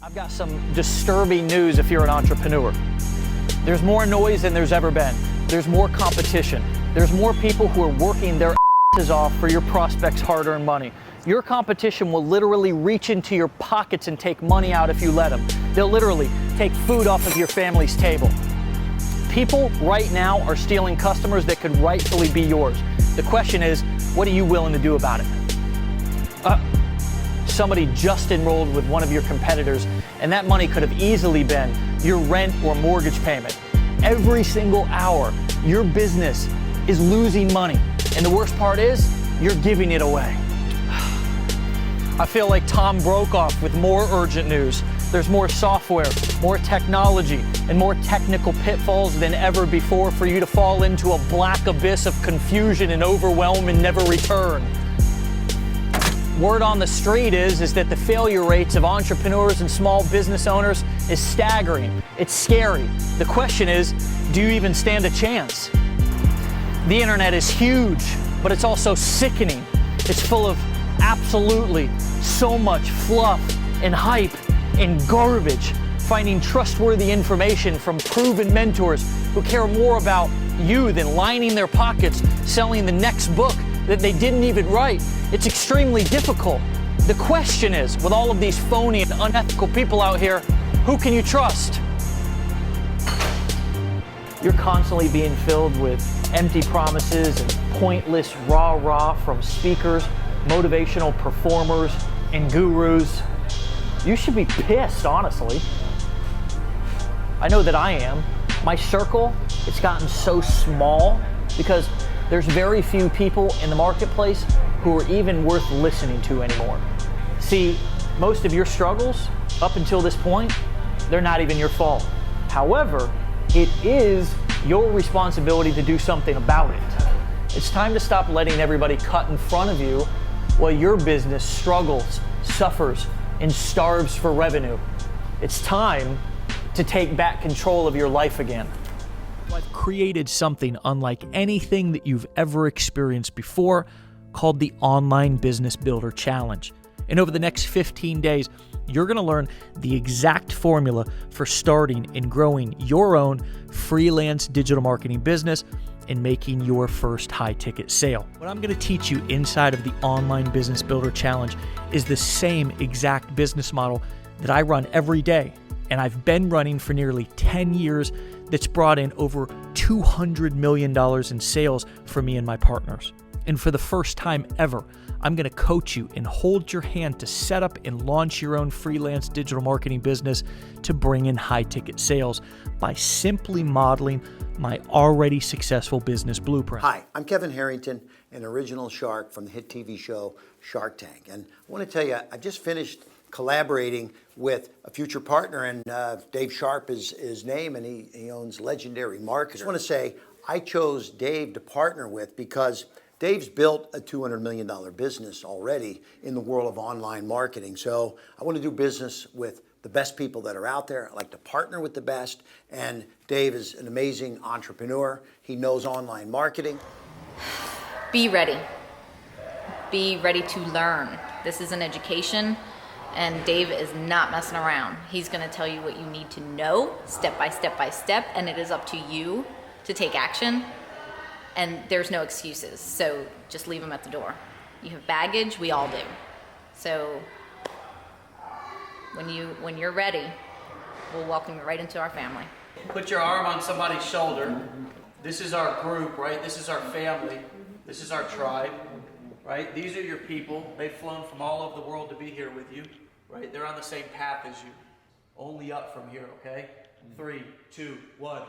I've got some disturbing news if you're an entrepreneur. There's more noise than there's ever been. There's more competition. There's more people who are working their asses off for your prospects' hard-earned money. Your competition will literally reach into your pockets and take money out if you let them. They'll literally take food off of your family's table. People right now are stealing customers that could rightfully be yours. The question is, what are you willing to do about it? Somebody just enrolled with one of your competitors, and that money could have easily been your rent or mortgage payment. Every single hour, your business is losing money. And the worst part is, you're giving it away. I feel like Tom Brokaw with more urgent news. There's more software, more technology, and more technical pitfalls than ever before for you to fall into a black abyss of confusion and overwhelm and never return. Word on the street is that the failure rates of entrepreneurs and small business owners is staggering. It's scary. The question is, do you even stand a chance? The internet is huge, but it's also sickening. It's full of absolutely so much fluff and hype and garbage. Finding trustworthy information from proven mentors who care more about you than lining their pockets, selling the next book that they didn't even write. It's extremely difficult. The question is, with all of these phony and unethical people out here, who can you trust? You're constantly being filled with empty promises and pointless rah-rah from speakers, motivational performers, and gurus. You should be pissed, honestly. I know that I am. My circle, it's gotten so small because there's very few people in the marketplace who are even worth listening to anymore. See, most of your struggles up until this point, they're not even your fault. However, it is your responsibility to do something about it. It's time to stop letting everybody cut in front of you while your business struggles, suffers, and starves for revenue. It's time to take back control of your life again. I've created something unlike anything that you've ever experienced before called the Online Business Builder Challenge. And over the next 15 days, you're going to learn the exact formula for starting and growing your own freelance digital marketing business and making your first high-ticket sale. What I'm going to teach you inside of the Online Business Builder Challenge is the same exact business model that I run every day, and I've been running for nearly 10 years that's brought in over $200 million in sales for me and my partners. And for the first time ever, I'm going to coach you and hold your hand to set up and launch your own freelance digital marketing business to bring in high-ticket sales by simply modeling my already successful business blueprint. Hi, I'm Kevin Harrington, an original shark from the hit TV show Shark Tank. And I want to tell you, I just finished collaborating with a future partner, and Dave Sharp is his name, and he owns Legendary Marketer. I just want to say, I chose Dave to partner with because Dave's built a $200 million business already in the world of online marketing. So I want to do business with the best people that are out there. I like to partner with the best. And Dave is an amazing entrepreneur. He knows online marketing. Be ready. Be ready to learn. This is an education, and Dave is not messing around. He's going to tell you what you need to know step by step by step, and it is up to you to take action. And there's no excuses, so just leave them at the door. You have baggage, we all do. So when you're ready, we'll welcome you right into our family. Put your arm on somebody's shoulder. This is our group, right? This is our family. This is our tribe, right? These are your people. They've flown from all over the world to be here with you, right? They're on the same path as you. Only up from here, okay? 3, 2, 1.